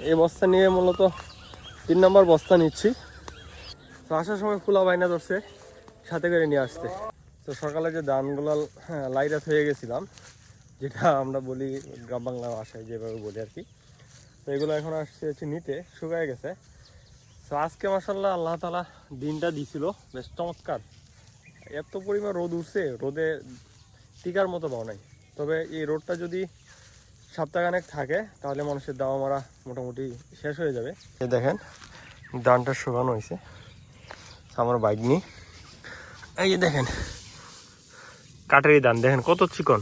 এই বস্তা নিয়ে মূলত 3 নম্বর বস্তা নিচ্ছি। তো আসার সময় ফুলা বাইনা ধরছে সাথে করে নিয়ে আসতে। তো সকালে যে ধানগুলো লাইরাত হয়ে গেছিলাম, যেটা আমরা বলি গ্রাম বাংলা ভাষায় যেভাবে বলি আর কি, তো এগুলো এখন আসছে হচ্ছে নিতে, শুকায় গেছে। তো আজকে মাশাআল্লাহ আল্লাহ তাআলা দিনটা দিছিল বেশ চমৎকার। এত পরিমাণ রোদ উঠছে, রোদে টিকার মতো পাও নাই। তবে এই রোদটা যদি সপ্তাহখানেক থাকে তাহলে মানুষের দাওয়া মারা মোটামুটি শেষ হয়ে যাবে। এই দেখেন ধানটা শুকানো হয়েছে, আমার বাইক নিয়ে। এই যে দেখেন কাঠের ধান, দেখেন কত চিকন।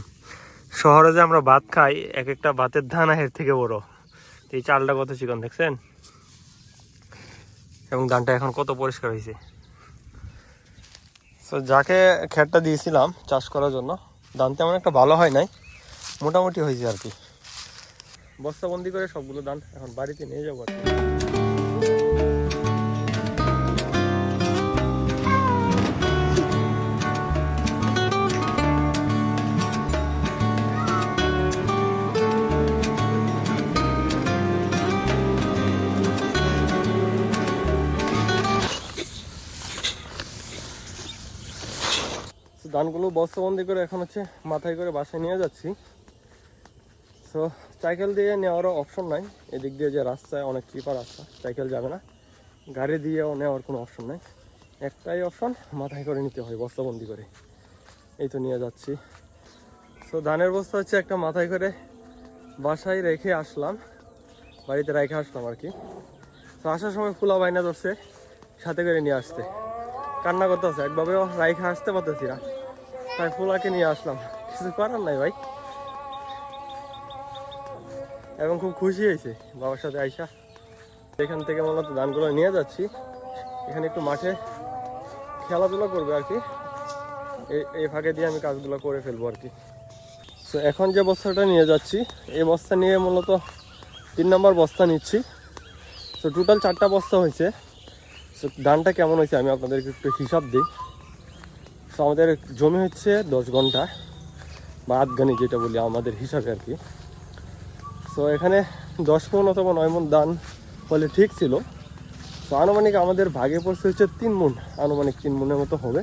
শহরে যে আমরা ভাত খাই, এক একটা ভাতের ধান এর থেকে বড়। এই চালটা কত চিকন দেখছেন, এবং ধানটা এখন কত পরিষ্কার হয়েছে। তো যাকে খেরটা দিয়েছিলাম চাষ করার জন্য, ধান তেমন একটা ভালো হয় নাই, মোটামুটি হয়েছে আর কি। বস্তাবন্দি করে সবগুলো ধান এখন বাড়িতে নিয়ে যাবো আর কি। ধানগুলো বস্তাবন্দি করে এখন হচ্ছে মাথায় করে বাসায় নিয়ে যাচ্ছি। তো সাইকেল দিয়ে নেওয়ারও অপশন নাই, এদিক দিয়ে যে রাস্তায় অনেক চিপা রাস্তা, সাইকেল যাবে না, গাড়ি দিয়েও নেওয়ার কোনো অপশন নাই। একটাই অপশন, মাথায় করে নিতে হয় বস্তাবন্দি করে। এই তো নিয়ে যাচ্ছি। তো ধানের বস্তা হচ্ছে একটা মাথায় করে বাসায় রেখে আসলাম, বাড়িতে রেখে আসলাম আর কি। তো আসার সময় ফুলা বাইনা ধরছে সাথে করে নিয়ে আসতে, কান্না করতে হচ্ছে, একভাবেও রাইখে আসতে পারতেছি না, তাই ফুলাকে নিয়ে আসলাম, কিছু করার নাই ভাই। এবং খুব খুশি হয়েছে বাবার সাথে আইসা। এখান থেকে মূলত ধানগুলো নিয়ে যাচ্ছি, এখানে একটু মাঠে খেলাধুলা করবে আর কি, এই ফাঁকে দিয়ে আমি কাজগুলো করে ফেলবো আর কি। তো এখন যে বস্তাটা নিয়ে যাচ্ছি, এই বস্তা নিয়ে মূলত 3 নম্বর বস্তা নিচ্ছি। তো টোটাল 4টা বস্তা হয়েছে। তো ধানটা কেমন হয়েছে আমি আপনাদেরকে একটু হিসাব দিই। তো আমাদের জমি হচ্ছে 10 ঘন্টা বা আধগানি যেটা বলি আমাদের হিসাবে আর কি। তো এখানে 10 মণ অথবা 9 মণ ধান হলে ঠিক ছিল। তো আনুমানিক আমাদের ভাগে পড়ছে হচ্ছে 3 মণ, আনুমানিক 3 মণের মতো হবে।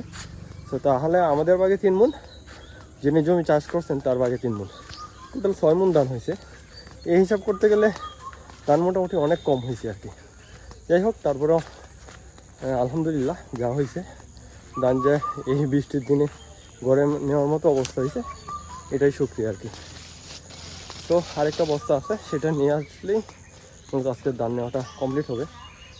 তো তাহলে আমাদের ভাগে 3 মণ, যিনি জমি চাষ করছেন তার ভাগে 3 মণ, টোটাল 6 মণ ধান হয়েছে। এই হিসাব করতে গেলে ধান মোটামুটি অনেক কম হয়েছে আর কি। যাই হোক, তারপরেও আলহামদুলিল্লাহ যা হয়েছে, ধান যে এই বৃষ্টির দিনে ঘরে নেওয়ার মতো অবস্থা হয়েছে, এটাই শুকরিয়া আর কি। তো আরেকটা বস্তা আছে, সেটা নিয়ে আসলেই আজকের ধান নেওয়াটা কমপ্লিট হবে।